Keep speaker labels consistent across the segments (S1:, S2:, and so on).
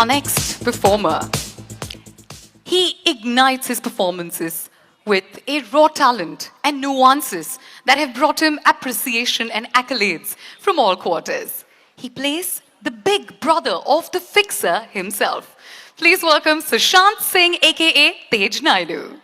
S1: our next performer. He ignites his performances with a raw talent and nuances that have brought him appreciation and accolades from all quarters. He plays the big brother of the fixer himself. Please welcome Sushant Singh, aka Tej Naidu.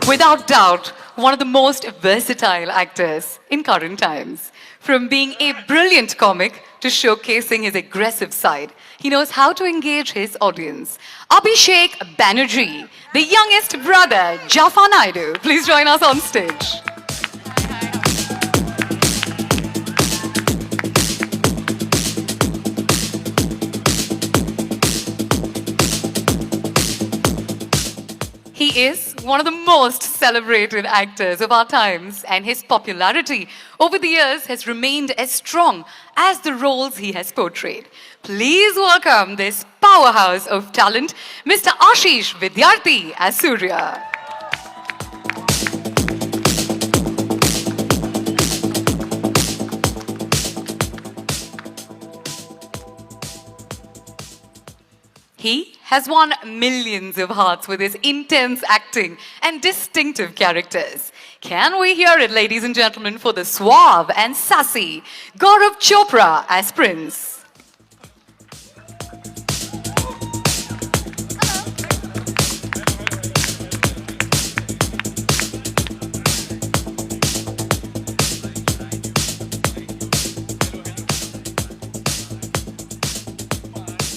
S1: Without doubt, one of the most versatile actors in current times. From being a brilliant comic to showcasing his aggressive side, he knows how to engage his audience. Abhishek Banerjee, the youngest brother, Jaffa Naidu. Please join us on stage. He is one of the most celebrated actors of our times, and his popularity over the years has remained as strong as the roles he has portrayed. Please welcome this powerhouse of talent, Mr. Ashish Vidyarthi as Surya. He has won millions of hearts with his intense acting and distinctive characters. Can we hear it, ladies and gentlemen, for the suave and sassy Gaurav Chopra as Prince?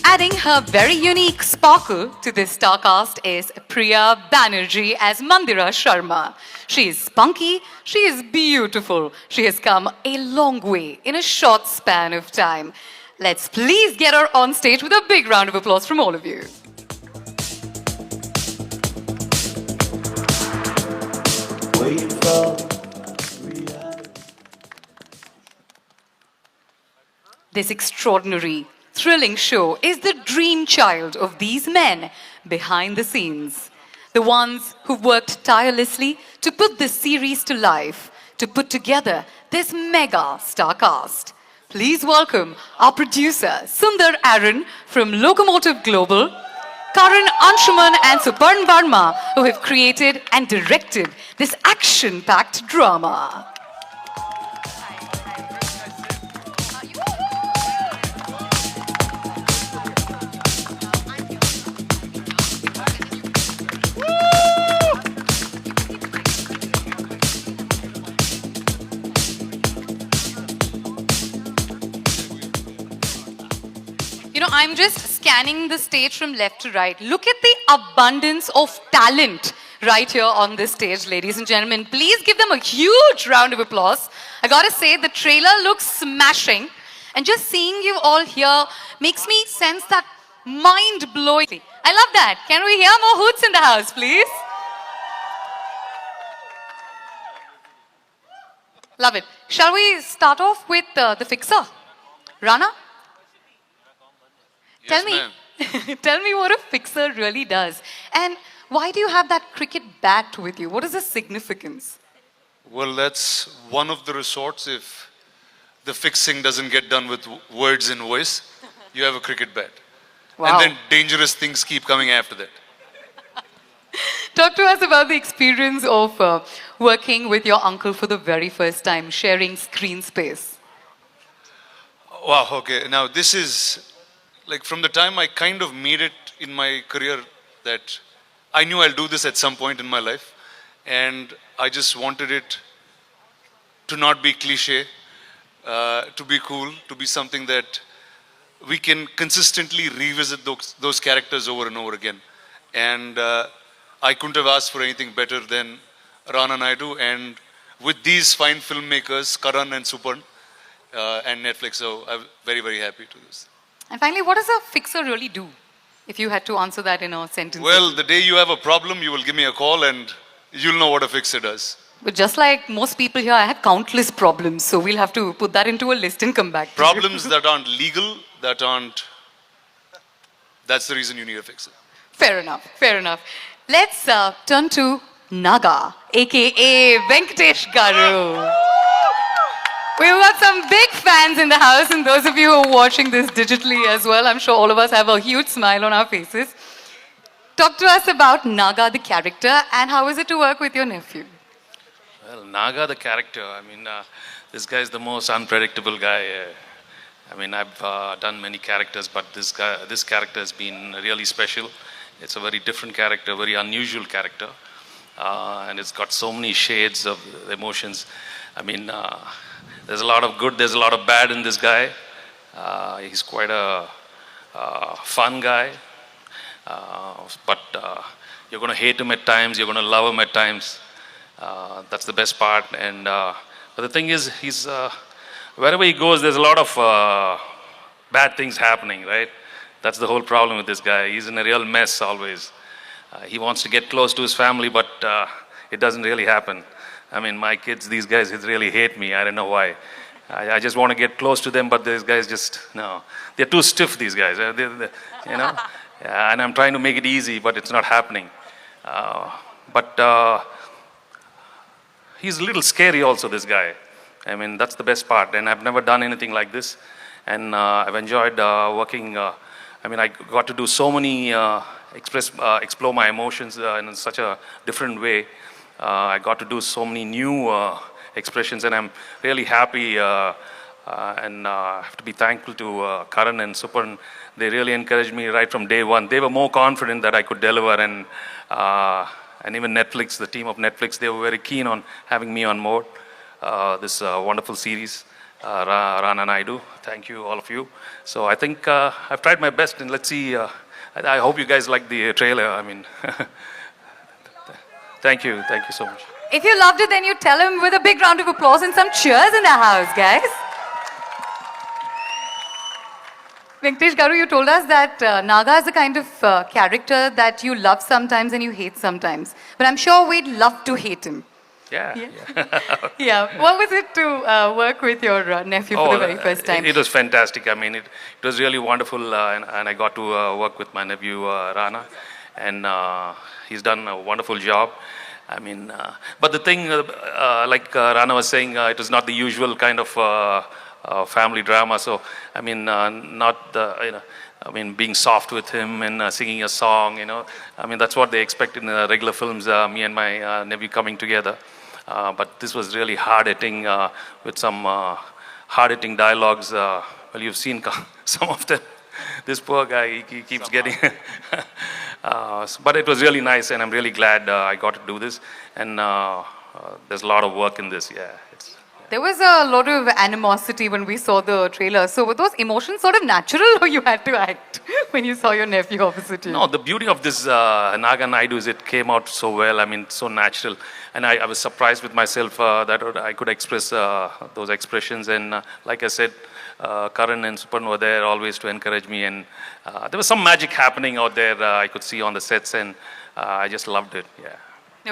S1: Adding her very unique sparkle to this star cast is Priya Banerjee as Mandira Sharma. She is spunky, she is beautiful, she has come a long way in a short span of time. Let's please get her on stage with a big round of applause from all of you. This extraordinary, thrilling show is the dream child of these men behind the scenes. The ones who've worked tirelessly to put this series to life, to put together this mega star cast. Please welcome our producer, Sundar Aaron from Locomotive Global, Karan Anshuman and Suparn Verma, who have created and directed this action-packed drama. I'm just scanning the stage from left to right. Look at the abundance of talent right here on this stage, ladies and gentlemen. Please give them a huge round of applause. I gotta say, the trailer looks smashing. And just seeing you all here makes me sense that mind-blowing. I love that. Can we hear more hoots in the house, please? Love it. Shall we start off with the fixer? Rana?
S2: Yes,
S1: Tell me what a fixer really does. And why do you have that cricket bat with you? What is the significance?
S2: Well, that's one of the resorts if the fixing doesn't get done with words and voice. You have a cricket bat.
S1: Wow.
S2: And then dangerous things keep coming after that.
S1: Talk to us about the experience of working with your uncle for the very first time, sharing screen space.
S2: Wow, okay. Now this is, like from the time I kind of made it in my career that I knew I'll do this at some point in my life. And I just wanted it to not be cliche, to be cool, to be something that we can consistently revisit those characters over and over again. And I couldn't have asked for anything better than Rana Naidu, and with these fine filmmakers, Karan and Suparn, and Netflix, so I'm very, very happy to this.
S1: And finally, what does a fixer really do? If you had to answer that in a sentence.
S2: Well, the day you have a problem, you will give me a call and you'll know what a fixer does.
S1: But just like most people here, I have countless problems. So we'll have to put that into a list and come back. to you.
S2: Problems that aren't legal, that aren't. That's the reason you need to fix it.
S1: Fair enough, fair enough. Let's turn to Naga, aka Venkatesh Garu. We've got some big fans in the house, and those of you who are watching this digitally as well, I'm sure all of us have a huge smile on our faces. Talk to us about Naga, the character, and how is it to work with your nephew?
S3: Well, Naga, the character, this guy is the most unpredictable guy. I've done many characters, but this character has been really special. It's a very different character, very unusual character. And it's got so many shades of emotions. There's a lot of good, there's a lot of bad in this guy. He's quite a fun guy. But you're going to hate him at times, you're going to love him at times. That's the best part. And but the thing is, he's wherever he goes, there's a lot of bad things happening, right? That's the whole problem with this guy. He's in a real mess always. He wants to get close to his family, but it doesn't really happen. My kids, these guys, they really hate me. I don't know why. I just want to get close to them, but these guys just, no. They're too stiff, these guys. Yeah, and I'm trying to make it easy, but it's not happening. But he's a little scary also, this guy. That's the best part. And I've never done anything like this. And I've enjoyed working. I got to do so many, explore my emotions in such a different way. I got to do so many new expressions, and I'm really happy. And I have to be thankful to Karan and Supan. They really encouraged me right from day one. They were more confident that I could deliver, and even Netflix, the team of Netflix, they were very keen on having me on board this wonderful series, Rana Naidu. Thank you, all of you. So I think I've tried my best, and let's see. I hope you guys like the trailer. Thank you so much.
S1: If you loved it, then you tell him with a big round of applause and some cheers in the house, guys. Venkatesh Garu, you told us that Naga is the kind of character that you love sometimes and you hate sometimes. But I'm sure we'd love to hate him.
S3: Yeah.
S1: Yeah. What was it to work with your nephew for the very first time?
S3: It was fantastic. It was really wonderful, and I got to work with my nephew Rana, and he's done a wonderful job. But the thing, like Rana was saying, it was not the usual kind of family drama. So, not the, being soft with him and singing a song, that's what they expect in regular films, me and my nephew coming together. But this was really hard-hitting with some hard-hitting dialogues. Well, you've seen some of them. This poor guy, he keeps getting... but it was really nice, and I'm really glad I got to do this. And there's a lot of work in this, yeah.
S1: There was a lot of animosity when we saw the trailer. So were those emotions sort of natural, or you had to act when you saw your nephew opposite you?
S3: No, the beauty of this Naga Naidu is it came out so well, so natural. And I was surprised with myself that I could express those expressions. And like I said, Karan and Supan were there always to encourage me. And there was some magic happening out there I could see on the sets, and I just loved it, yeah.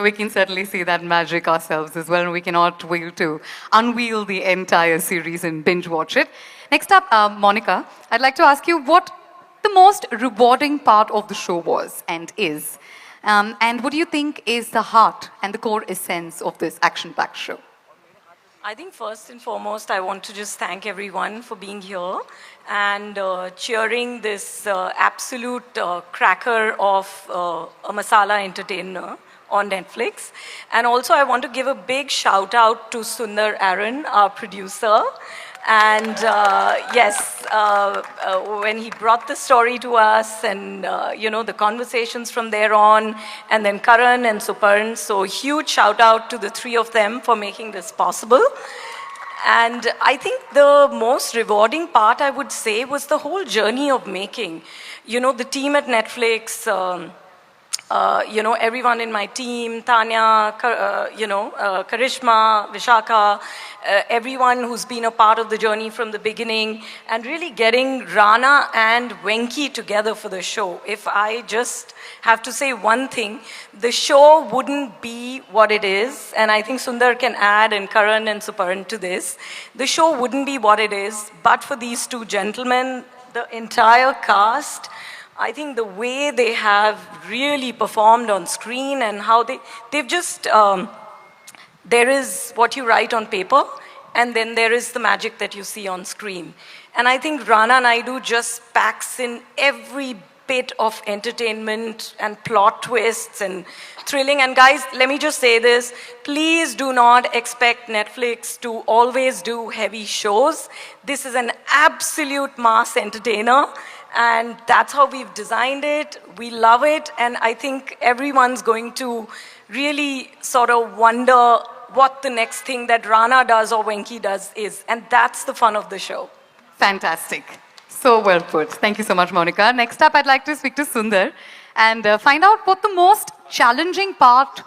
S1: We can certainly see that magic ourselves as well, and we cannot wait to unveil the entire series and binge watch it. Next up, Monica, I'd like to ask you what the most rewarding part of the show was and is. And what do you think is the heart and the core essence of this action-packed show?
S4: I think first and foremost, I want to just thank everyone for being here and cheering this absolute cracker of a masala entertainer on Netflix. And also I want to give a big shout out to Sundar Aaron, our producer. And yes, when he brought the story to us and the conversations from there on, and then Karan and Suparn, so huge shout out to the three of them for making this possible. And I think the most rewarding part, I would say, was the whole journey of making. The team at Netflix, everyone in my team, Tanya, Karishma, Vishaka, everyone who's been a part of the journey from the beginning, and really getting Rana and Venki together for the show. If I just have to say one thing, the show wouldn't be what it is, and I think Sundar can add, and Karan and Suparn to this. The show wouldn't be what it is, but for these two gentlemen, the entire cast. I think the way they have really performed on screen and how they've just, there is what you write on paper, and then there is the magic that you see on screen. And I think Rana Naidu just packs in every bit of entertainment and plot twists and thrilling. And guys, let me just say this, please do not expect Netflix to always do heavy shows. This is an absolute mass entertainer, and that's how we've designed it. We love it, and I think everyone's going to really sort of wonder what the next thing that Rana does or Venki does is, and that's the fun of the show.
S1: Fantastic. So well put. Thank you so much, Monica. Next up, I'd like to speak to Sundar and find out what the most challenging part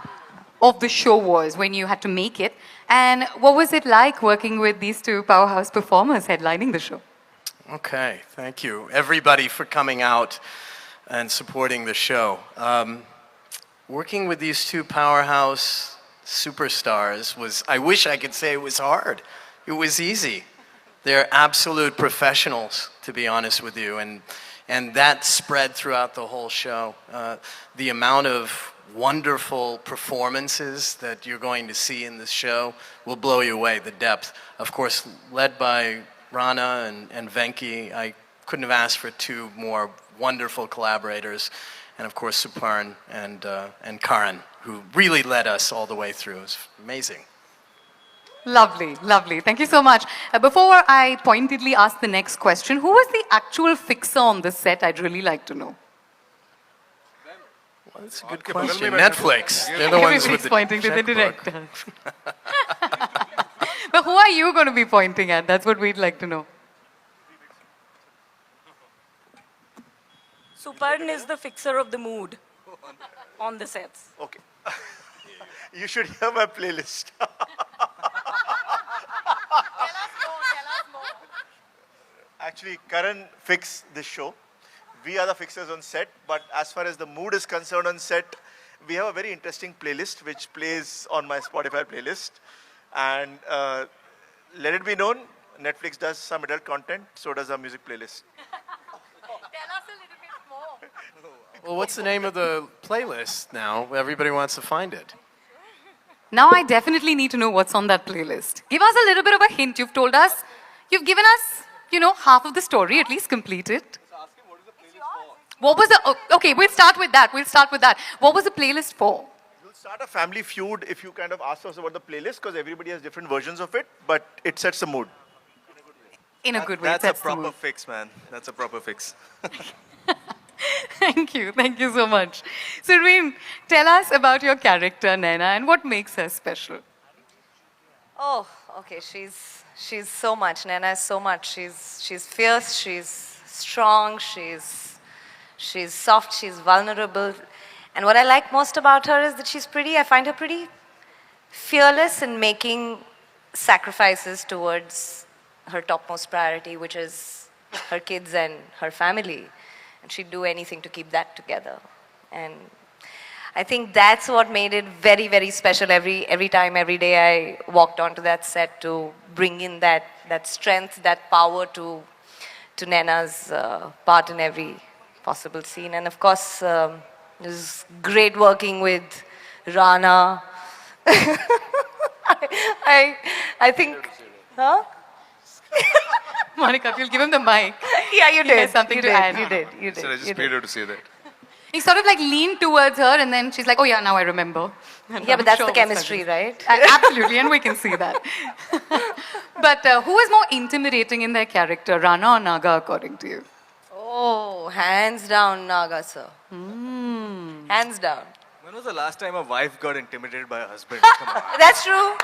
S1: of the show was when you had to make it, and what was it like working with these two powerhouse performers headlining the show?
S5: Okay, thank you everybody for coming out and supporting the show. Working with these two powerhouse superstars was, I wish I could say it was hard. It was easy. They're absolute professionals, to be honest with you, and that spread throughout the whole show. The amount of wonderful performances that you're going to see in this show will blow you away, the depth. Of course, led by Rana and Venki, I couldn't have asked for two more wonderful collaborators, and of course Suparn and Karan, who really led us all the way through. It was amazing.
S1: Lovely, lovely. Thank you so much. Before I pointedly ask the next question, who was the actual fixer on the set? I'd really like to know.
S5: Well, that's a good question. Netflix. They're the ones with the
S1: pointing to the director. But who are you going to be pointing at? That's what we'd like to know.
S4: Suparn is the fixer of the mood on the sets.
S6: Okay. You should hear my playlist. Actually, Karan fixed this show. We are the fixers on set, but as far as the mood is concerned on set, we have a very interesting playlist which plays on my Spotify playlist. And let it be known, Netflix does some adult content, so does our music playlist.
S4: Tell us a little bit more.
S5: Well, what's the name of the playlist now? Everybody wants to find it.
S1: Now I definitely need to know what's on that playlist. Give us a little bit of a hint. You've told us, you've given us, half of the story, at least complete it. What was the, okay, we'll start with that. What was the playlist for?
S6: You'll start a family feud if you kind of ask us about the playlist, because everybody has different versions of it, but it sets the mood.
S1: In a good way.
S7: That's a proper fix, man. That's a proper fix.
S1: Thank you so much. Surveen, tell us about your character, Naina, and what makes her special.
S8: Oh, okay, she's so much. Naina is so much. She's fierce, she's strong, she's soft, she's vulnerable. And what I like most about her is that I find her pretty fearless in making sacrifices towards her topmost priority, which is her kids and her family. And she'd do anything to keep that together. And I think that's what made it very, very special every time, every day I walked onto that set, to bring in that strength, that power to Naina's part in every possible scene. And of course, it was great working with Rana. I think, huh?
S1: Monica, if you'll give him the mic.
S8: Yeah, you did.
S1: He has something to add.
S8: You did.
S2: So I just paid her to say that.
S1: He sort of like leaned towards her, and then she's like, oh yeah, now I remember. And
S8: Yeah,
S1: I'm
S8: but that's
S1: sure
S8: the
S1: it was
S8: chemistry,
S1: fabulous.
S8: right?
S1: Absolutely, and we can see that. But who is more intimidating in their character, Rana or Naga, according to you?
S8: Oh, hands down, Naga, sir. Hands down.
S7: When was the last time a wife got intimidated by a husband? Come on.
S8: That's true.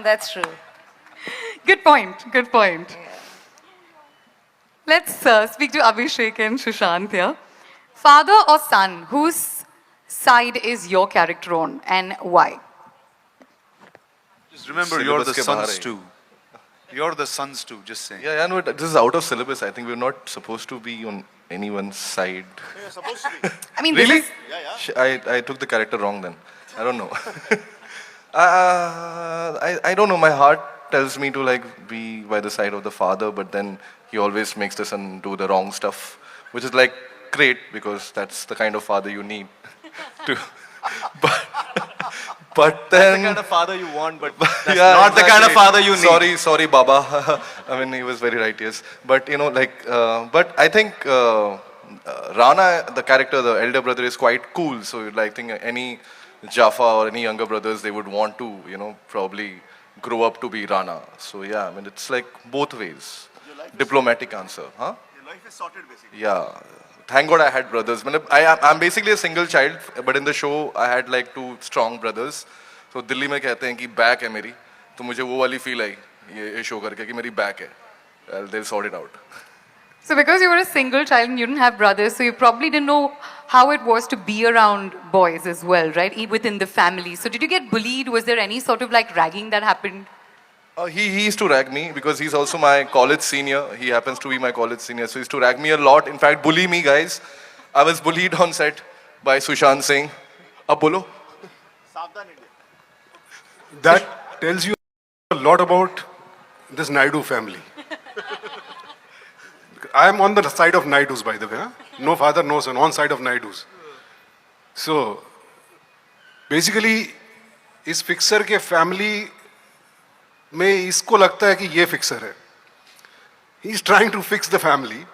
S8: That's true.
S1: Good point. Yeah. Let's speak to Abhishek and Sushant here. Father or son, who's side is your character on and why?
S2: Just remember, you're the
S9: Syllabus ke bahar
S2: sons
S9: hai.
S2: too. You're the sons too, just saying.
S9: Yeah, no, this is out of syllabus. I think we're not supposed to be on anyone's side.
S6: You're supposed to be.
S1: I mean,
S9: Really?
S1: this is,
S9: I took the character wrong then. I don't know. I don't know. My heart tells me to like be by the side of the father, but then he always makes the son do the wrong stuff, which is like great because that's the kind of father you need. To, but then
S7: The kind of father you want, but that's
S9: yeah,
S7: not the kind of father you need.
S9: Sorry, Baba. I mean, he was very right, yes. But, you know, like, but I think Rana, the character, the elder brother, is quite cool. So, like, I think any Jaffa or any younger brothers, they would want to, you know, probably grow up to be Rana. So, yeah, I mean, it's like both ways. Diplomatic answer, huh?
S6: Your life is sorted basically.
S9: Yeah. Thank God I had brothers. I'm basically a single child, but in the show I had like two strong brothers. So Delhi में कहते हैं कि back है मेरी, तो मुझे वो वाली feel आई ये show करके कि मेरी back है. They'll sort it out.
S1: so because you were a single child and you didn't have brothers, so you probably didn't know how it was to be around boys as well, right? Within the family. So did you get bullied? Was there any sort of like ragging that happened?
S9: He used to rag me because he's also my college senior. He happens to be my college senior, so he used to rag me a lot. In fact, bully me, guys. I was bullied on set by Sushant Singh. Ab bolo.
S6: Savdhan India.
S10: That tells you a lot about this Naidu family. I am on the side of Naidus, by the way. Huh? No father, no son, on side of Naidus. So, basically, इस fixer के family में इसको लगता है कि ये fixer है. He is trying to fix the family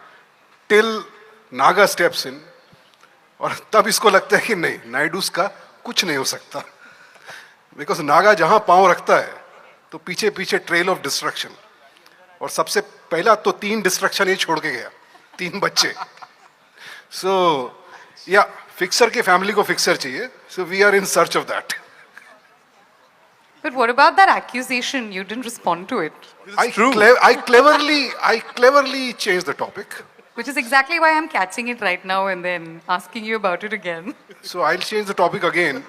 S10: till Naga steps in. और तब इसको लगता है कि नहीं, नायडूस का कुछ नहीं हो सकता. बिकॉज नागा जहां पांव रखता है तो पीछे पीछे ट्रेल ऑफ डिस्ट्रक्शन. और सबसे पहला तो 3 डिस्ट्रक्शन ही छोड़ के गया, 3 बच्चे. सो या फिक्सर के फैमिली को फिक्सर चाहिए. So we are in search of that.
S1: But what about that accusation? You didn't respond to it.
S10: I cleverly changed the topic.
S1: Which is exactly why I'm catching it right now and then asking you about it again.
S10: So I'll change the topic again.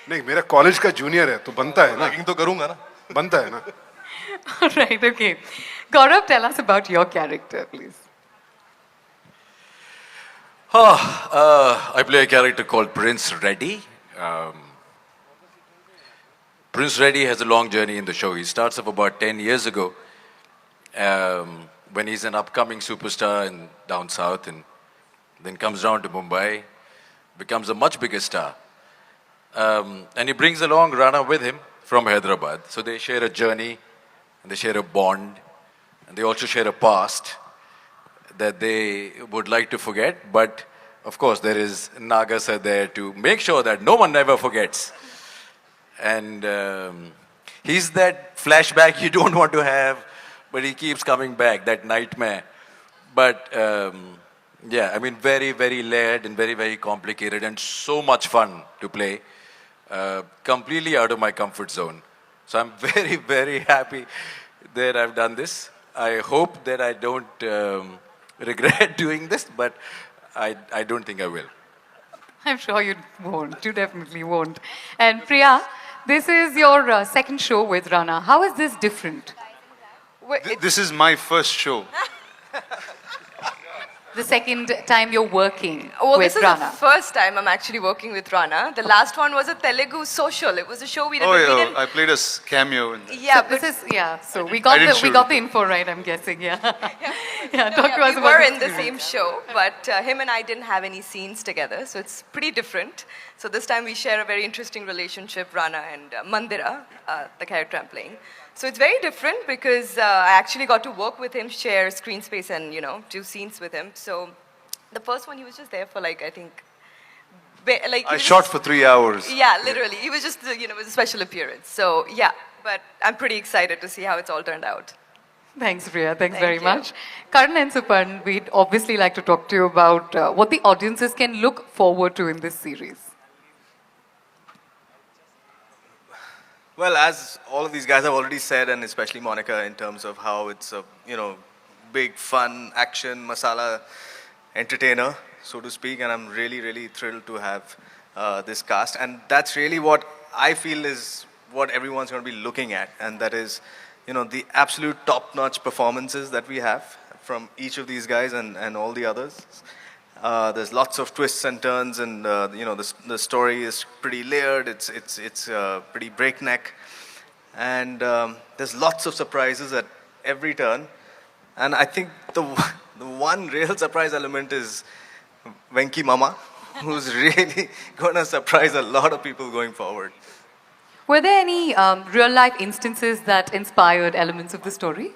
S10: नहीं, मेरा college का junior है तो बनता है ना.
S9: Ragging तो करूँगा ना.
S10: बनता है ना.
S1: All right, okay. Gaurav, tell us about your character, please.
S11: I play a character called Prince Reddy. Prince Reddy has a long journey in the show. He starts off about 10 years ago when he's an upcoming superstar in down south, and then comes down to Mumbai, becomes a much bigger star. And he brings along Rana with him from Hyderabad. So they share a journey, and they share a bond, and they also share a past that they would like to forget. But of course, there is Nagas are there to make sure that no one ever forgets. And he's that flashback you don't want to have, but he keeps coming back, that nightmare. But yeah, I mean, very, very layered and very, very complicated and so much fun to play. Completely out of my comfort zone. So I'm very, very happy that I've done this. I hope that I don't regret doing this, but I don't think I will.
S1: I'm sure you won't. You definitely won't. And Priya, this is your second show with Rana. How is this different?
S2: This is my first show.
S1: The second time you're working
S8: Well,
S1: with
S8: this is
S1: Rana.
S8: the first time I'm actually working with Rana. The last one was a Telugu social. It was a show we did.
S2: Oh,
S8: we
S2: yeah,
S8: didn't,
S2: I played a cameo in
S8: yeah,
S1: This
S8: but
S1: is, yeah, so we
S2: I
S1: got
S2: didn't
S1: the
S2: shoot
S1: we got
S2: it.
S1: the info right, I'm guessing, yeah. Yeah, talk to us
S8: we
S1: about
S8: were
S1: this
S8: in the
S1: experience.
S8: same show, but him and I didn't have any scenes together, so it's pretty different. So this time we share a very interesting relationship, Rana and Mandira, the character I'm playing. So it's very different because I actually got to work with him, share screen space, and do scenes with him. So the first one, he was just there for like, I think, like he
S2: I
S8: was
S2: shot
S8: just-
S2: for 3 hours.
S8: Yeah, literally. He was just, it was a special appearance. So yeah, but I'm pretty excited to see how it's all turned out.
S1: Thanks, Priya. Thanks
S8: Thank
S1: very
S8: you.
S1: much. Karan and Supan, we'd obviously like to talk to you about what the audiences can look forward to in this series.
S7: Well, as all of these guys have already said, and especially Monica, in terms of how it's a, big fun action masala entertainer. so to speak, and I'm really, really thrilled to have this cast. And that's really what I feel is what everyone's going to be looking at, and that is, the absolute top-notch performances that we have from each of these guys and all the others. There's lots of twists and turns, and the story is pretty layered. It's pretty breakneck, and there's lots of surprises at every turn. And I think the one real surprise element is Venki Mama, who's really going to surprise a lot of people going forward.
S1: Were there any real-life instances that inspired elements of the story?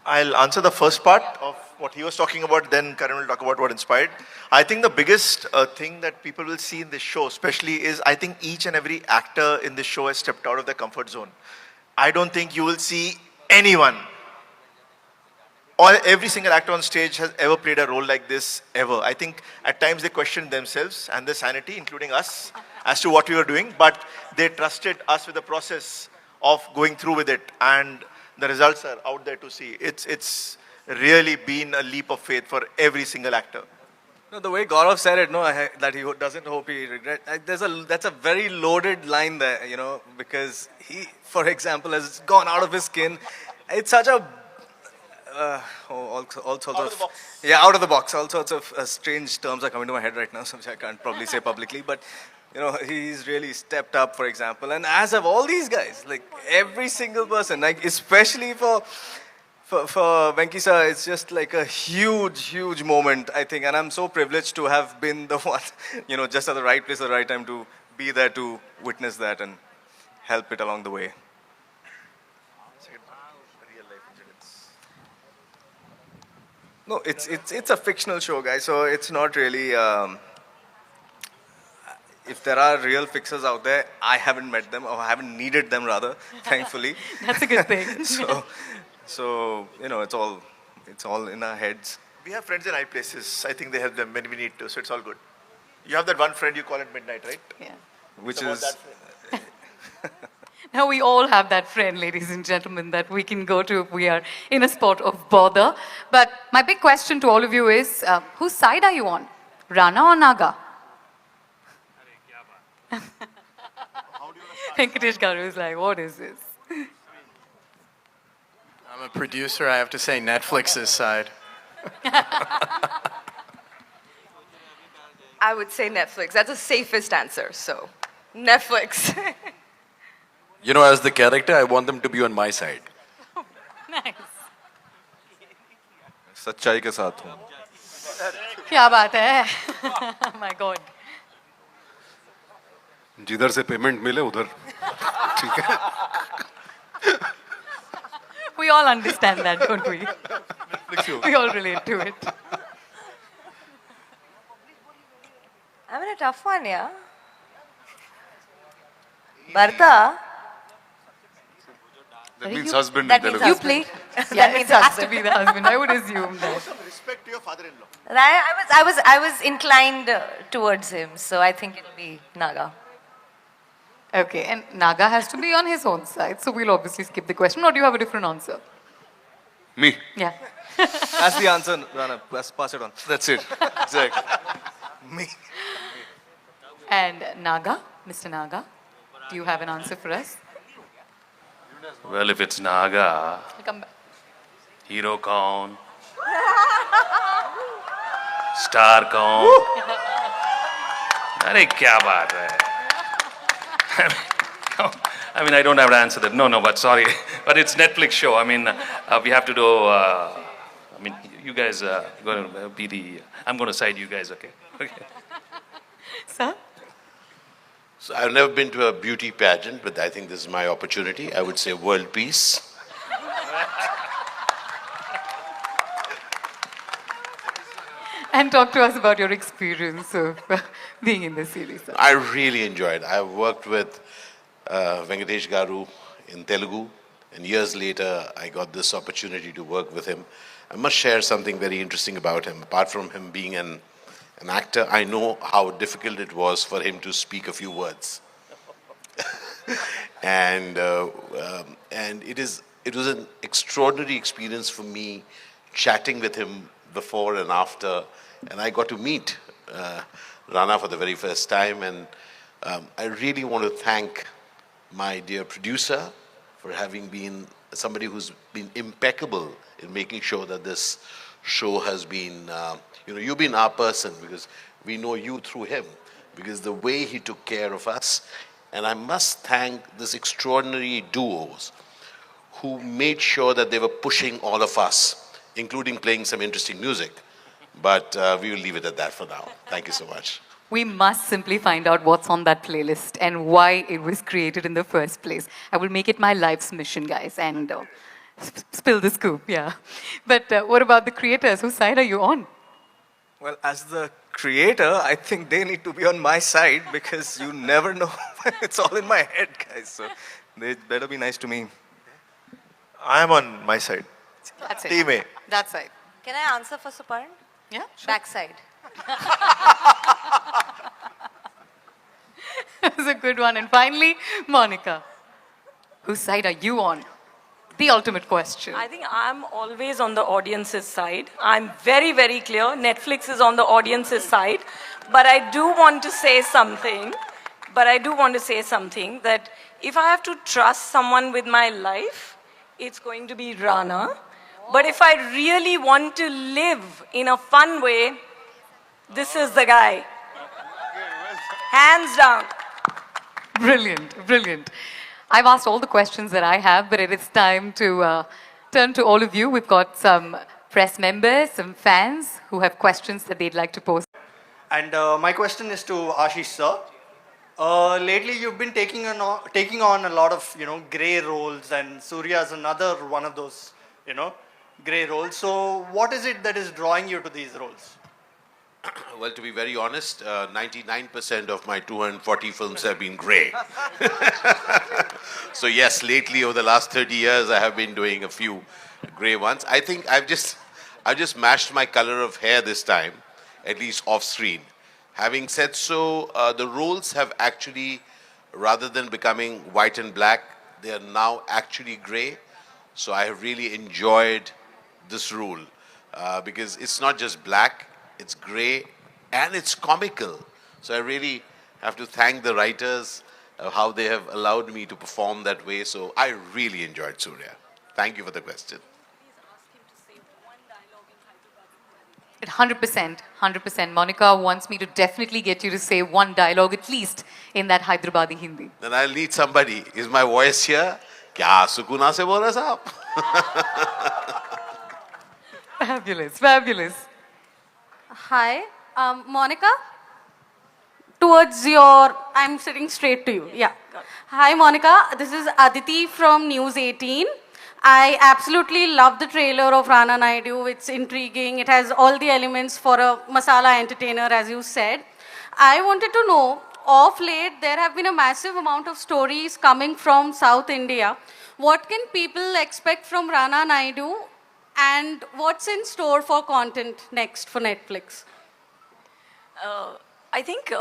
S6: I'll answer the first part of what he was talking about, then Karan will talk about what inspired. I think the biggest thing that people will see in this show, especially, is I think each and every actor in this show has stepped out of their comfort zone. I don't think you will see anyone, or every single actor on stage has ever played a role like this, ever. I think at times they questioned themselves and their sanity, including us, as to what we were doing, but they trusted us with the process of going through with it, and the results are out there to see. It's really been a leap of faith for every single actor.
S7: No, the way Gaurav said it, that he doesn't hope he regrets. That's a very loaded line there, because he, for example, has gone out of his skin. It's such a all sorts of out of the box. All sorts of strange terms are coming to my head right now, which I can't probably say publicly. But he's really stepped up, for example, and as have all these guys. Like every single person, like especially for Venki sir, it's just like a huge moment, I think, and I'm so privileged to have been the one, just at the right place at the right time to be there to witness that and help it along the way. No, it's a fictional show, guys, so it's not really, if there are real fixers out there, I haven't met them, or haven't needed them rather, thankfully.
S1: That's a good thing.
S7: So it's all in our heads.
S6: We have friends in high places. I think they have them when we need to, so it's all good. You have that one friend you call at midnight, right?
S1: Yeah.
S7: Which is...
S1: Now we all have that friend, ladies and gentlemen, that we can go to if we are in a spot of bother. But my big question to all of you is, whose side are you on? Rana or Naga? Venkatesh Garu is like, what is this?
S5: I'm a producer, I have to say Netflix's side.
S8: I would say Netflix. That's the safest answer, so Netflix.
S11: As the character, I want them to be on my side.
S1: Nice.
S9: सच्चाई के साथ हूँ.
S1: क्या बात है? My God.
S10: जिधर से payment मिले उधर ठीक है.
S1: We all understand that, don't we? We all relate to it.
S8: I'm in a tough one, yeah. Bharta.
S2: That means husband
S8: that
S2: in
S8: means
S2: Telugu.
S1: You
S8: husband.
S1: play? Yeah, it has to be the husband. I would assume that.
S6: Respect to your father-in-law.
S8: I was inclined towards him, so I think it'll be Naga.
S1: Okay, and Naga has to be on his own side, so we'll obviously skip the question. Or do you have a different answer?
S2: Me.
S1: Yeah.
S7: That's the answer, Rana. Pass it on.
S2: That's it. Exactly.
S7: Me.
S1: And Naga, Mr. Naga, do you have an answer for us?
S3: Well, if it's Naga,
S1: I'll come back.
S3: hero kaun, star kaun. Arey, kya baat hai? I mean, I don't have to answer that. No, but sorry. But it's Netflix show. I mean, we have to do, you guys are going to be I'm going to side you guys, okay? Okay.
S1: Sir?
S12: So I've never been to a beauty pageant, but I think this is my opportunity. I would say world peace.
S1: And talk to us about your experience of being in the series. Sir.
S12: I really enjoyed. I worked with Venkatesh Garu in Telugu, and years later I got this opportunity to work with him. I must share something very interesting about him. Apart from him being an actor, I know how difficult it was for him to speak a few words. and it was an extraordinary experience for me chatting with him before and after, and I got to meet Rana for the very first time, and I really want to thank my dear producer for having been somebody who's been impeccable in making sure that this show has been, you've been our person because we know you through him, because the way he took care of us. And I must thank this extraordinary duos who made sure that they were pushing all of us, including playing some interesting music. But we will leave it at that for now. Thank you so much.
S1: We must simply find out what's on that playlist and why it was created in the first place. I will make it my life's mission, guys, and spill the scoop, yeah. But what about the creators? Whose side are you on?
S7: Well, as the creator, I think they need to be on my side because you never know. It's all in my head, guys. So they better be nice to me.
S6: I'm on my side.
S1: That's it.
S6: Team A.
S1: That's right.
S8: Can I answer for Suparan?
S1: Yeah, sure.
S8: Backside.
S1: That's a good one. And finally, Monica, whose side are you on? The ultimate question.
S4: I think I'm always on the audience's side. I'm very, very clear. Netflix is on the audience's side. But I do want to say something. That if I have to trust someone with my life, it's going to be Rana. But if I really want to live in a fun way, this is the guy. Hands down.
S1: Brilliant, brilliant. I've asked all the questions that I have, but it is time to turn to all of you. We've got some press members, some fans who have questions that they'd like to pose.
S13: And my question is to Ashish sir. Lately, you've been taking on a lot of grey roles, and Surya is another one of those grey roles. So, what is it that is drawing you to these roles?
S12: Well, to be very honest, 99% of my 240 films have been grey. So yes, lately over the last 30 years, I have been doing a few grey ones. I think I've just matched my color of hair this time, at least off screen. Having said so, the roles have actually, rather than becoming white and black, they are now actually grey. So I have really enjoyed this role because it's not just black, it's grey, and it's comical. So I really have to thank the writers of how they have allowed me to perform that way. So I really enjoyed Surya. Thank you for the question.
S1: 100%. Monica wants me to definitely get you to say one dialogue at least in that Hyderabadi Hindi.
S12: Then I'll need somebody. Is my voice here? Kya sukuna se bola saab?
S1: Fabulous, fabulous.
S14: Hi, Monica. Towards your, I'm sitting straight to you. Yeah. Hi, Monica. This is Aditi from News 18. I absolutely love the trailer of Rana Naidu. It's intriguing. It has all the elements for a masala entertainer, as you said. I wanted to know, of late, there have been a massive amount of stories coming from South India. What can people expect from Rana Naidu, and what's in store for content next for Netflix?
S4: I think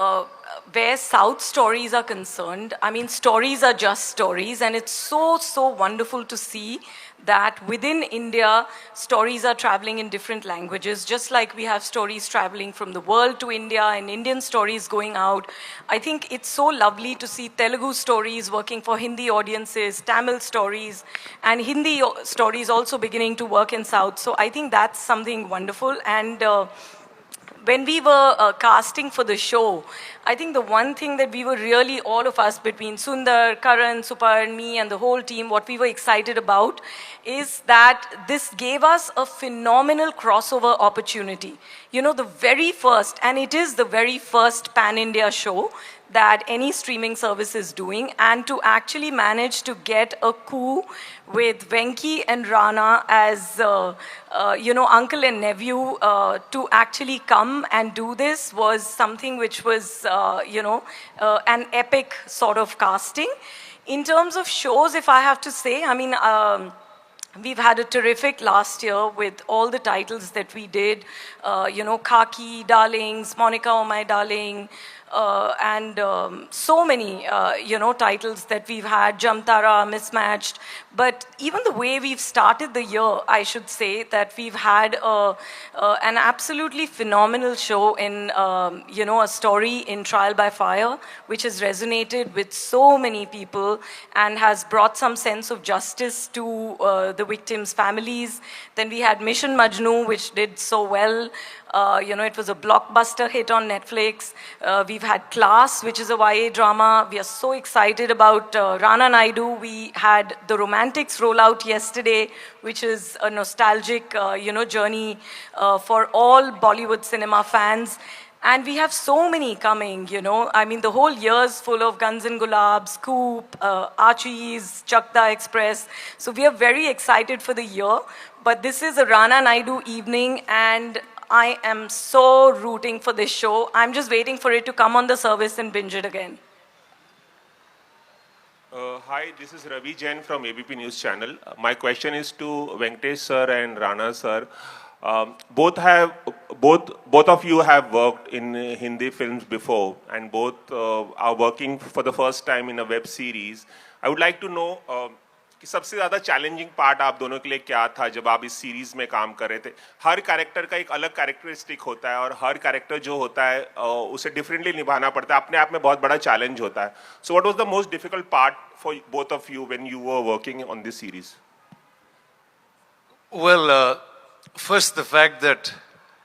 S4: where South stories are concerned, I mean, stories are just stories, and it's so, so wonderful to see that within India, stories are traveling in different languages, just like we have stories traveling from the world to India and Indian stories going out. I think it's so lovely to see Telugu stories working for Hindi audiences, Tamil stories, and Hindi stories also beginning to work in South. So I think that's something wonderful. And when we were casting for the show, I think the one thing that we were really, all of us, between Sundar, Karan, Supar, me, and the whole team, what we were excited about is that this gave us a phenomenal crossover opportunity. You know, the very first, and it is the very first pan-India show that any streaming service is doing, and to actually manage to get a coup with Venki and Rana as, uncle and nephew to actually come and do this was something which was, an epic sort of casting. In terms of shows, if I have to say, I mean, we've had a terrific last year with all the titles that we did, Khaki, Darlings, Monica, Oh My Darling, and so many, titles that we've had, Jamtara, Mismatched. But even the way we've started the year, I should say that we've had an absolutely phenomenal show in, a story in Trial by Fire, which has resonated with so many people and has brought some sense of justice to the victims' families. Then we had Mission Majnu, which did so well. It was a blockbuster hit on Netflix. We've had Class, which is a YA drama. We are so excited about Rana Naidu. We had The Romantics roll out yesterday, which is a nostalgic, journey for all Bollywood cinema fans. And we have so many coming, I mean, the whole year's full of Guns and Gulab, Scoop, Archie's, Chakda Express. So we are very excited for the year. But this is a Rana Naidu evening, and I am so rooting for this show. I'm just waiting for it to come on the service and binge it again.
S15: Hi, this is Ravi Jain from ABP News Channel. My question is to Venkatesh sir and Rana sir. Both of you have worked in Hindi films before, and both are working for the first time in a web series. I would like to know कि सबसे ज़्यादा challenging part आप दोनों के लिए क्या था जब आप इस सीरीज़ में काम कर रहे थे. हर कैरेक्टर का एक अलग कैरेक्टरिस्टिक होता है और हर कैरेक्टर जो होता है उसे डिफरेंटली निभाना पड़ता है. अपने आप में बहुत बड़ा चैलेंज होता है. So what was the most difficult part for both of you when you were working on this series?
S2: Well, first the fact that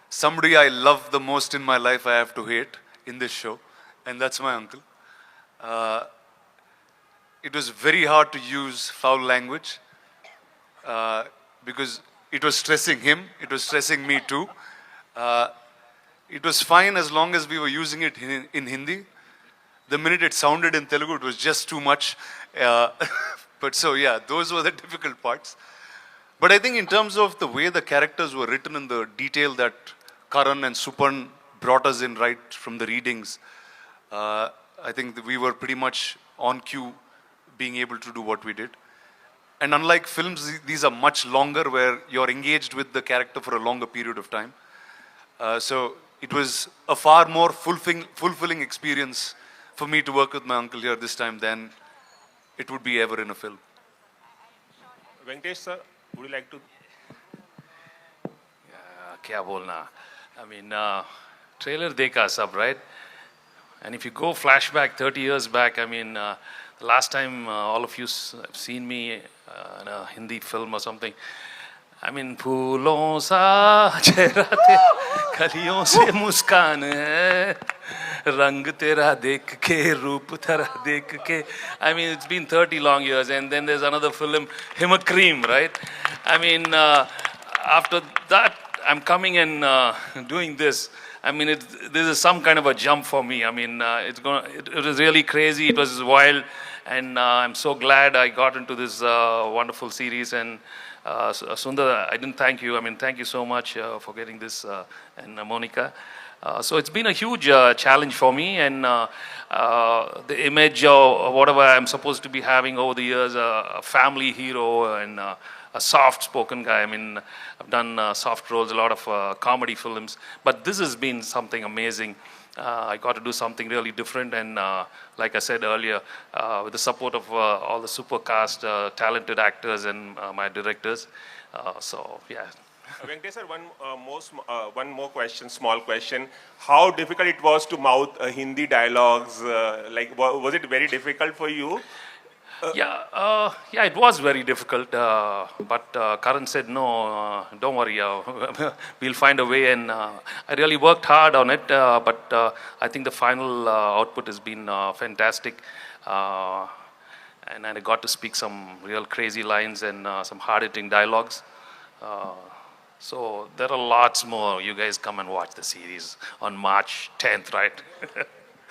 S2: somebody I love the most in my life I have to hate in this show, and that's my uncle. It was very hard to use foul language because it was stressing him, it was stressing me too. It was fine as long as we were using it in Hindi. The minute it sounded in Telugu, it was just too much. But so yeah, those were the difficult parts. But I think in terms of the way the characters were written and the detail that Karan and Supan brought us in right from the readings, I think that we were pretty much on cue, being able to do what we did. And unlike films, these are much longer where you're engaged with the character for a longer period of time. So it was a far more fulfilling experience for me to work with my uncle here this time than it would be ever in a film.
S15: Venkatesh sir, would you like to?
S3: Kya bolna? I mean, trailer dekha sab, right? And if you go flashback 30 years back, I mean, the last time all of you have seen me in a Hindi film or something, I mean, फूलों सा चेहरा तेरा कलियों से मुस्कान है रंग तेरा देख के रूप तेरा देख के. I mean, it's been 30 long years, and then there's another film, Himakreem, right? I mean, after that, I'm coming and doing this. I mean, this is some kind of a jump for me. I mean, it was really crazy. It was wild, and I'm so glad I got into this wonderful series. And Sundar, I didn't thank you. I mean, thank you so much for getting this, and Monica. So it's been a huge challenge for me, and the image of whatever I'm supposed to be having over the years, a family hero and a soft-spoken guy. I mean, I've done soft roles, a lot of comedy films, but this has been something amazing. I got to do something really different, and like I said earlier, with the support of all the super cast, talented actors, and my directors. So, yeah.
S15: Venkatesh sir, one more question, small question. How difficult it was to mouth Hindi dialogues? Was it very difficult for you?
S3: Yeah, it was very difficult, but Karan said, no, don't worry, we'll find a way, and I really worked hard on it, but I think the final output has been fantastic, and I got to speak some real crazy lines and some hard-hitting dialogues. So there are lots more. You guys come and watch the series on March 10th, right?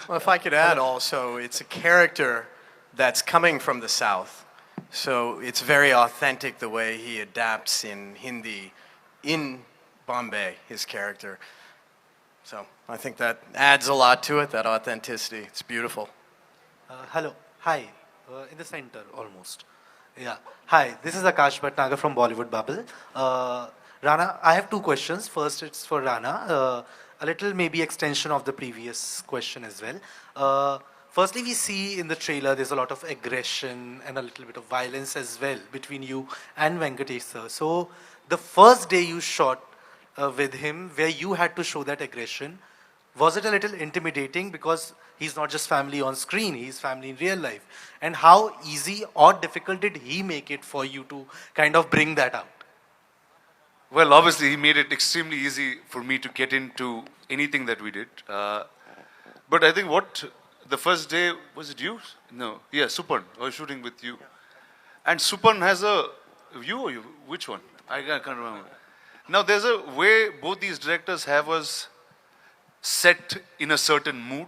S5: Well, if I could add also, it's a character that's coming from the South. So it's very authentic the way he adapts in Hindi in Bombay, his character. So I think that adds a lot to it, that authenticity. It's beautiful.
S16: Hello. Hi. In the center, almost. Yeah. Hi, this is Akash Bhatnagar from Bollywood Bubble. Rana, I have two questions. First, it's for Rana. a little maybe extension of the previous question as well. Firstly, we see in the trailer there's a lot of aggression and a little bit of violence as well between you and Venkatesh sir. So the first day you shot with him, where you had to show that aggression, was it a little intimidating because he's not just family on screen, he's family in real life? And how easy or difficult did he make it for you to kind of bring that out?
S2: Well, obviously, he made it extremely easy for me to get into anything that we did. But I think the first day, was it you? No, yeah, Supan. I was shooting with you. And Supan has you or you? Which one? I can't remember. Now, there's a way both these directors have us set in a certain mood.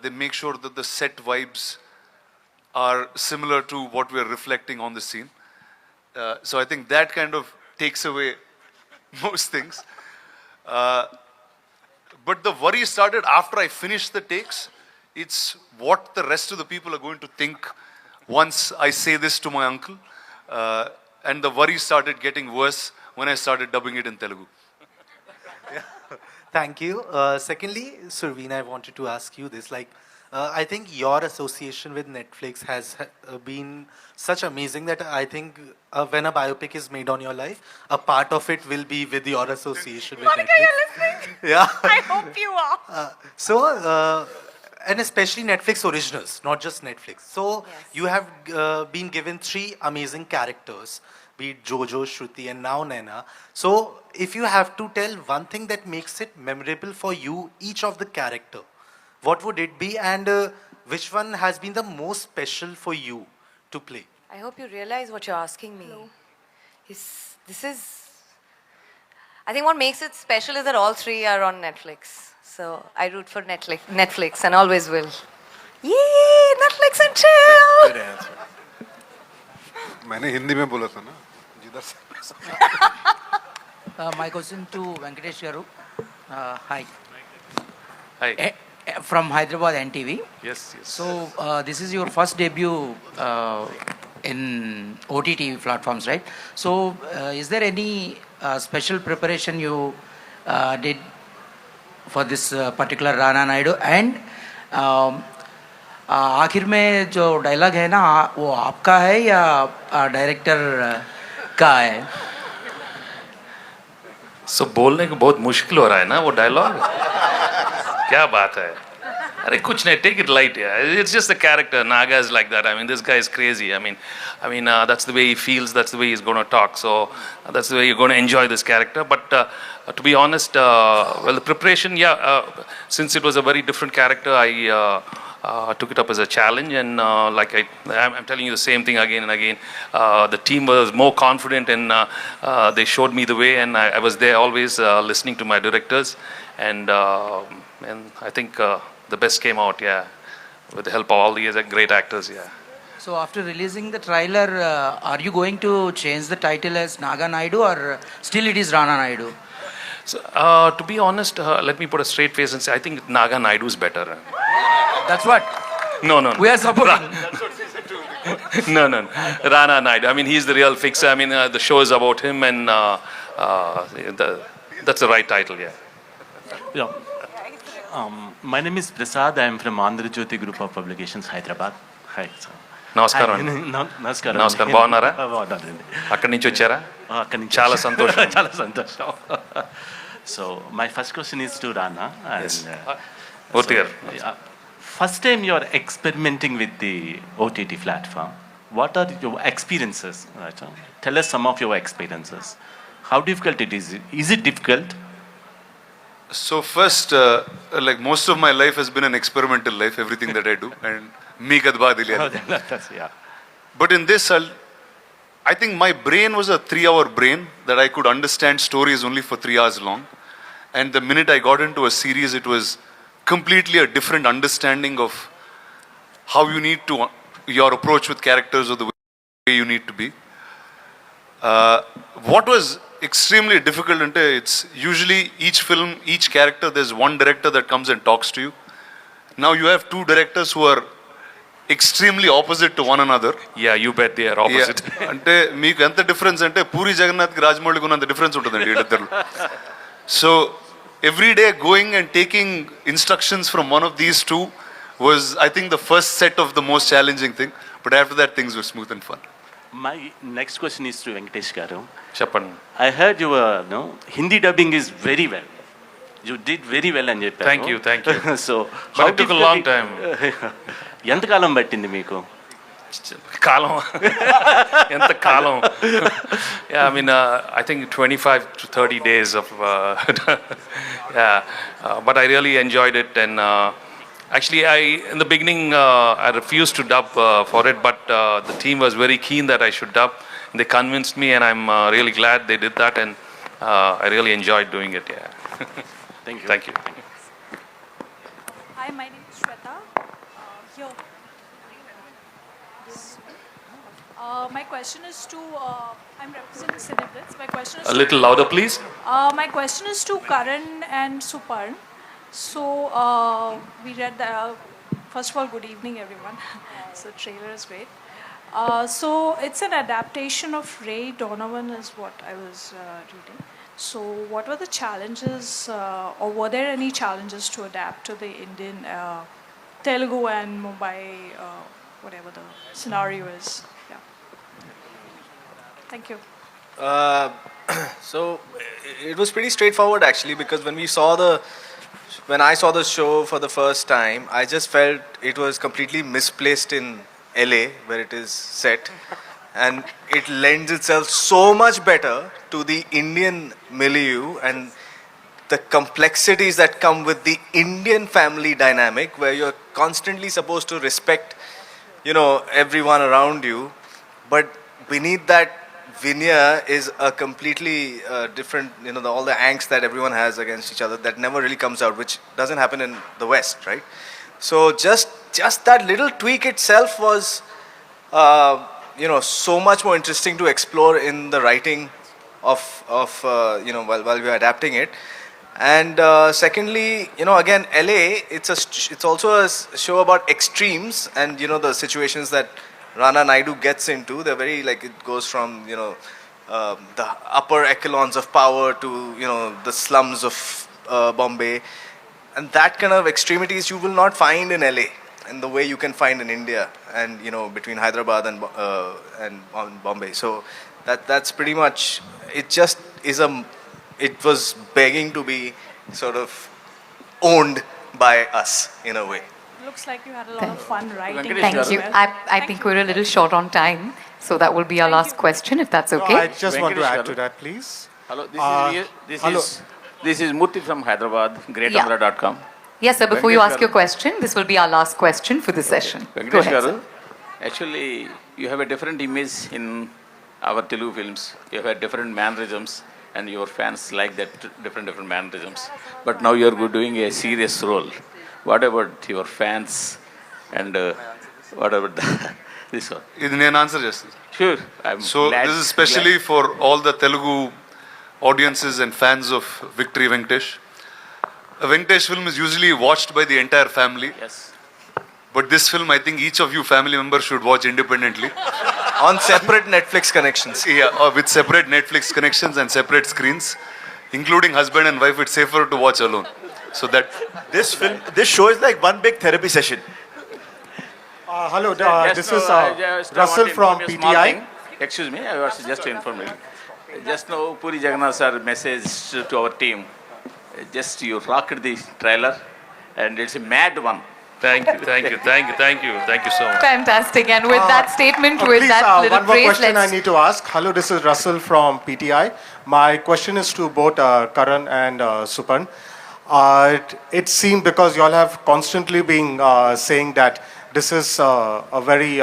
S2: They make sure that the set vibes are similar to what we're reflecting on the scene. So I think that kind of takes away most things. But the worry started after I finished the takes. It's what the rest of the people are going to think once I say this to my uncle. And the worry started getting worse when I started dubbing it in Telugu.
S16: Thank you. Secondly, Surveen, I wanted to ask you this. I think your association with Netflix has been such amazing that I think when a biopic is made on your life, a part of it will be with your association with
S4: Monica,
S16: Netflix.
S4: you're listening?
S16: Yeah.
S4: I hope you are.
S16: And especially Netflix originals, not just Netflix. So you have been given 3 amazing characters, be it Jojo, Shruti, and now Naina. So if you have to tell one thing that makes it memorable for you, each of the character, what would it be, and which one has been the most special for you to play?
S8: I hope you realize what you're asking me. No. I think what makes it special is that all 3 are on Netflix. So I root for Netflix and always will. Yay, Netflix and chill!
S5: Good answer.
S10: मैंने हिंदी में बोला था ना जिधर से
S17: My question to Venkatesh Garu. Hi.
S3: Hi.
S17: From Hyderabad NTV.
S3: Yes.
S17: So this is your first debut in OTT platforms, right? So is there any special preparation you did for this particular Rana Naidu? And आखिर में जो dialogue है ना, वो आपका है या director का है?
S3: So बोलने को बहुत मुश्किल हो रहा है ना वो डायलॉग. क्या बात है? अरे कुछ नहीं, take it light, yeah. It's just the character. Naga is like that. I mean, this guy is crazy. I mean, that's the way he feels. That's the way he's going to talk. So that's the way you're going to enjoy this character. But to be honest, the preparation, since it was a very different character, I took it up as a challenge, and I'm telling you the same thing again and again. The team was more confident, and they showed me the way, and I was there always listening to my directors, and I think the best came out, with the help of all these great actors,
S17: So after releasing the trailer, are you going to change the title as Naga Naidu, or still it is Rana Naidu?
S3: So, to be honest, let me put a straight face and say, I think Naga Naidu is better.
S17: That's what?
S3: No.
S17: We are supporting.
S3: That's what she said too. No. Rana Naidu. I mean, he's the real fixer. I mean, the show is about him, and that's the right title,
S18: Yeah. My name is Prasad. I am from Andhra Jyoti Group of Publications, Hyderabad. Hi.
S3: నమస్కారం.
S18: నమస్కారం.
S3: నమస్కారం, బాగున్నారా? అక్కడి నుంచి వచ్చారా? చాలా సంతోషం.
S18: చాలా సంతోషం. So my first question is to Rana.
S3: Murthy garu.
S18: First time you are experimenting with the OTT platform. What are your experiences? Tell us some of your experiences. How difficult it is? Is it difficult?
S2: So first, like most of my life has been an experimental life, everything that I do, and me kadba diliya. But in this, I think my brain was a 3-hour brain that I could understand stories only for 3 hours long. And the minute I got into a series, it was completely a different understanding of how you need to, your approach with characters or the way you need to be. What was extremely difficult, it's usually each film, each character, there's one director that comes and talks to you. Now you have 2 directors who are extremely opposite to one another.
S3: Yeah, you bet they are opposite.
S2: అంటే మీకు ఎంత difference అంటే పూరి జగన్నాథ్కి రాజమౌళికి ఉన్నంత difference ఉంటుందండి వీళ్ళిద్దరు. So every day going and taking instructions from one of these two was, I think, the first set of the most challenging thing. But after that, things were smooth and fun.
S18: My next question is to Venkatesh Garu.
S3: Chappan.
S18: I heard your Hindi dubbing is very well. You did very well అని చెప్పారు.
S3: Thank you, thank you.
S18: So,
S3: But it took a long time.
S18: ఎంతకాలం పట్టింది మీకు?
S3: కాలం ఎంత కాలం yeah, I mean I think 25 to 30 days of yeah, but I really enjoyed it. And actually in the beginning I refused to dub for it, but the team was very keen that I should dub. They convinced me, and I'm really glad they did that, and I really enjoyed doing it. Yeah.
S18: Thank you.
S3: Thank you.
S19: Hi, my name is Shweta. Here. My question is to, I'm representing Cineblitz. My question is
S3: A little louder, please.
S19: My question is to Karan and Suparn. So, we read the, first of all, good evening, everyone. So, trailer is great. So, it's an adaptation of Ray Donovan is what I was reading. So, what were the challenges, or were there any challenges to adapt to the Indian, Telugu and Mumbai, whatever the scenario is? Yeah. Thank you.
S7: So it was pretty straightforward actually, because when I saw the show for the first time, I just felt it was completely misplaced in LA where it is set, and it lends itself so much better to the Indian milieu and the complexities that come with the Indian family dynamic, where you're constantly supposed to respect, everyone around you, but beneath that veneer is a completely different, all the angst that everyone has against each other that never really comes out, which doesn't happen in the West, right? So just that little tweak itself was, so much more interesting to explore in the writing of while we were adapting it. And secondly, again, LA, it's also a show about extremes and, the situations that Rana Naidu gets into. They're very, it goes from, the upper echelons of power to, the slums of Bombay. And that kind of extremities you will not find in LA in the way you can find in India and, between Hyderabad and Bombay. So that's pretty much, it just is it was begging to be sort of owned by us in a way.
S19: Looks like you had a lot of fun writing.
S1: Thank you. I think we're a little short on time, so that will be our last question, if that's okay.
S20: I just want to add to that, please.
S21: Hello, this is Murthy from Hyderabad, greatamra.com.
S1: Yes, sir, before you ask your question, this will be our last question for the session. Go
S21: Venkatesh
S1: ahead,
S21: Garu,
S1: sir.
S21: actually, you have a different image in our Telugu films. You have different mannerisms, and your fans like that different mannerisms. But now you are doing a serious role. What about your fans, and what about this one?
S2: This is an answer, just.
S21: Sure.
S2: So this is especially for all the Telugu audiences and fans of Victory Venkatesh. A Venkatesh film is usually watched by the entire family.
S21: Yes.
S2: But this film, I think each of you family members should watch independently.
S7: On separate Netflix connections.
S2: Yeah, or with separate Netflix connections and separate screens. Including husband and wife, it's safer to watch alone. So that...
S6: This show is like one big therapy session.
S20: Hello, this is Russell from PTI.
S21: Excuse me, I was just to inform you. Just now, Puri Jagannath sir message to our team. Just you rocked the trailer, and it's a mad one.
S3: Thank you so much.
S1: Fantastic. And with that statement, with
S20: please,
S1: that little
S20: one more
S1: praise,
S20: question I need to ask. Hello, this is Russell from PTI. My question is to both Karan and Supan. It seemed, because you all have constantly been saying that this is a very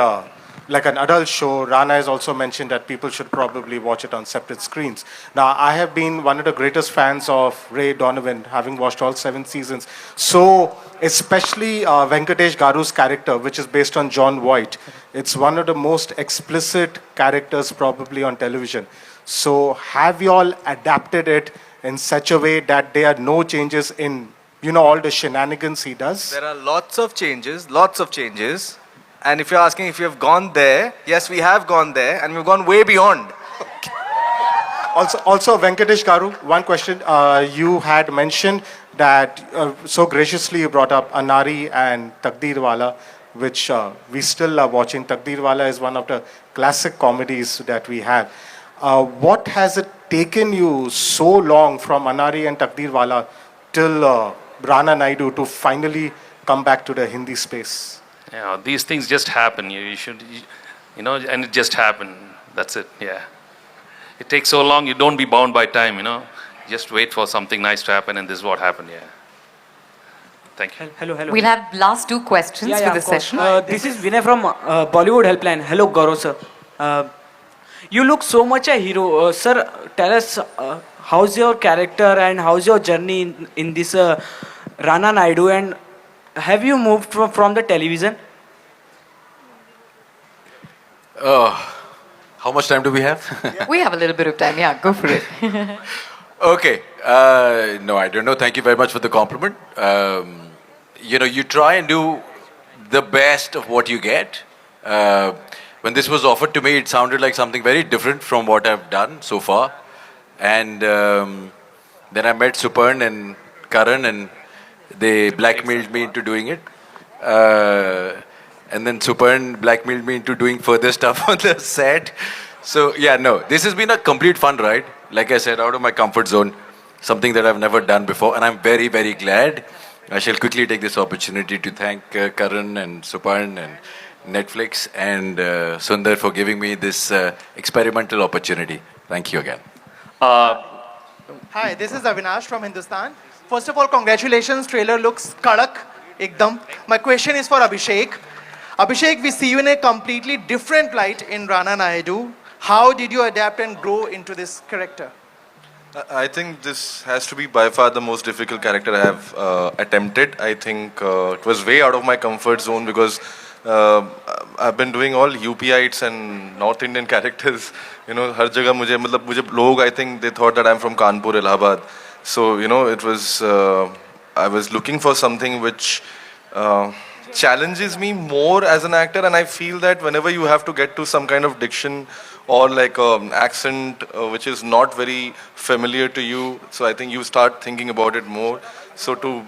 S20: like an adult show. Rana has also mentioned that people should probably watch it on separate screens. Now, I have been one of the greatest fans of Ray Donovan, having watched all 7 seasons. So, especially Venkatesh Garu's character, which is based on John Voight, it's one of the most explicit characters probably on television. So, have you all adapted it in such a way that there are no changes in, all the shenanigans he does?
S7: There are lots of changes. And if you're asking if you have gone there, yes, we have gone there, and we've gone way beyond.
S20: Also, Venkatesh Garu, one question. You had mentioned that so graciously you brought up Anari and Takdeerwala, which we still love watching. Takdeerwala is one of the classic comedies that we have. What has it taken you so long from Anari and Takdeerwala till Rana Naidu to finally come back to the Hindi space?
S3: Yeah, these things just happen. You should, and it just happened. That's it. Yeah. It takes so long. You don't be bound by time. Just wait for something nice to happen, and this is what happened. Yeah. Thank you.
S11: Hello.
S1: We'll have last two questions for this session.
S11: This is Vinay from Bollywood Helpline. Hello, Gaurav sir. You look so much a hero. Sir, tell us how's your character and how's your journey in this Rana Naidu, and have you moved from the television?
S22: How much time do we have?
S1: We have a little bit of time. Yeah, go for it.
S22: Okay. No, I don't know. Thank you very much for the compliment. You try and do the best of what you get. When this was offered to me, it sounded like something very different from what I've done so far. And then I met Suparn and Karan, and they blackmailed me into doing it. And then Suparn blackmailed me into doing further stuff on the set. So yeah, no, this has been a complete fun ride. Like I said, out of my comfort zone, something that I've never done before. And I'm very, very glad. I shall quickly take this opportunity to thank Karan and Suparn and Netflix and Sundar for giving me this experimental opportunity. Thank you again.
S23: Hi, this is Avinash from Hindustan. First of all, congratulations. Trailer looks kadak, ekdam. My question is for Abhishek. Abhishek, we see you in a completely different light in Rana Naidu. How did you adapt and grow into this character?
S9: I think this has to be by far the most difficult character I have attempted. I think it was way out of my comfort zone because I've been doing all UPites and North Indian characters. हर जगह मुझे लोग, I think they thought that I'm from Kanpur, Allahabad. So, it was, I was looking for something which challenges me more as an actor, and I feel that whenever you have to get to some kind of diction or like an accent which is not very familiar to you, so I think you start thinking about it more. So to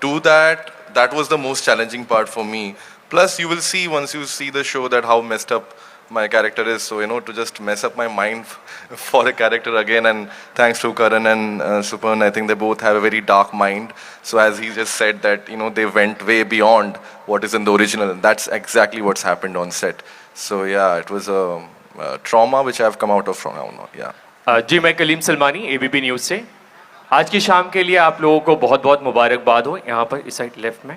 S9: do that, that was the most challenging part for me. Plus, you will see once you see the show that how messed up my character is. So, to just mess up my mind for a character again, and thanks to Karan and Suparn, I think they both have a very dark mind. So as he just said that, they went way beyond what is in the original, and that's exactly what's happened on set. So yeah, it was a trauma which I've come out of from now. Yeah.
S24: जी मैं Kaleem Salmani ABP news से आज की शाम के लिए आप लोगों को बहुत बहुत मुबारकबाद हो यहाँ पर इस साइड लेफ्ट में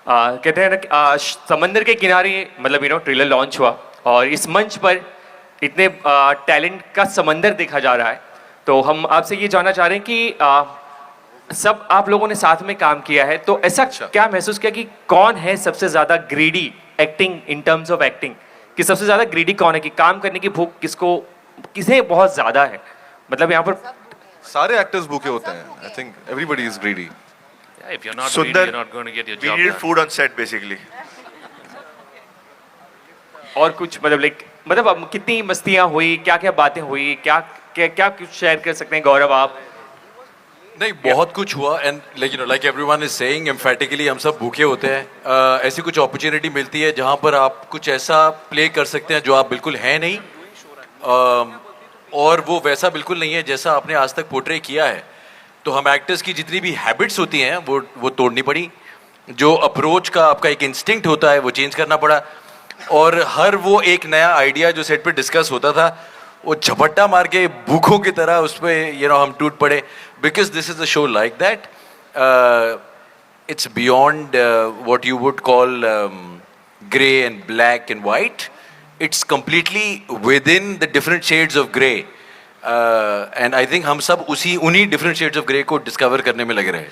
S24: कहते हैं ना समंदर के किनारे मतलब ट्रेलर लॉन्च हुआ और इस मंच पर इतने टैलेंट का समंदर देखा जा रहा है तो हम आपसे ये जानना चाह रहे हैं कि सब आप लोगों ने साथ में काम किया है तो ऐसा क्या महसूस किया कि कौन है सबसे ज़्यादा greedy acting in terms of acting कि सबसे ज़्यादा ग्रीडी कौन है कि काम करने की भूख किसे बहुत ज़्यादा है मतलब यहाँ पर
S9: सारे एक्टर्स भूखे होते हैं I think everybody is greedy
S3: if you're not greedy, you're not going to get your job
S6: we need
S3: done.
S6: food on set basically
S24: और कुछ मतलब अब कितनी मस्तियां हुई क्या क्या बातें हुई क्या कुछ शेयर कर सकते हैं गौरव आप
S22: नहीं बहुत कुछ हुआ and like everyone is saying emphatically हम सब भूखे होते हैं ऐसी कुछ अपॉर्चुनिटी मिलती है जहां पर आप कुछ ऐसा प्ले कर सकते हैं जो आप बिल्कुल हैं नहीं और वो वैसा बिल्कुल नहीं है जैसा आपने आज तक पोर्ट्रे किया है तो हम एक्टर्स की जितनी भी हैबिट्स होती हैं वो तोड़नी पड़ी जो अप्रोच का आपका एक इंस्टिंक्ट होता है वो चेंज करना पड़ा और हर वो एक नया आइडिया जो सेट पे डिस्कस होता था वो झपट्टा मार के भूखों की तरह उस पर हम टूट पड़े because this is a show like that it's beyond what you would call grey and black and white it's completely within the different shades of grey and I think हम सब उन्हीं different shades of grey को discover करने में लगे रहे.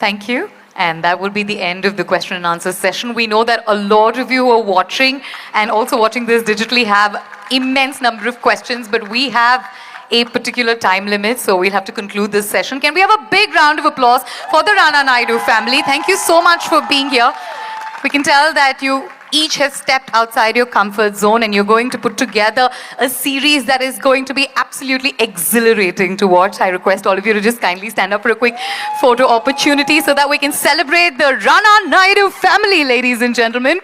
S1: Thank you. And that will be the end of the question and answer session. We know that a lot of you are watching and also watching this digitally have immense number of questions, but we have a particular time limit, so we'll have to conclude this session. Can we have a big round of applause for the Rana Naidu family? Thank you so much for being here. We can tell that you each have stepped outside your comfort zone and you're going to put together a series that is going to be absolutely exhilarating to watch. I request all of you to just kindly stand up for a quick photo opportunity so that we can celebrate the Rana Naidu family, ladies and gentlemen.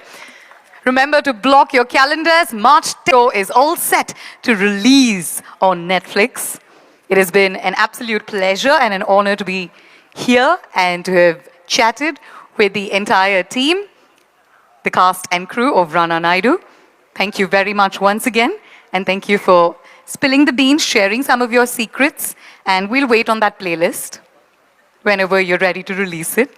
S1: Remember to block your calendars. March 10th is all set to release on Netflix. It has been an absolute pleasure and an honor to be here and to have chatted with the entire team, the cast and crew of Rana Naidu. Thank you very much once again, and thank you for spilling the beans, sharing some of your secrets, and we'll wait on that playlist whenever you're ready to release it.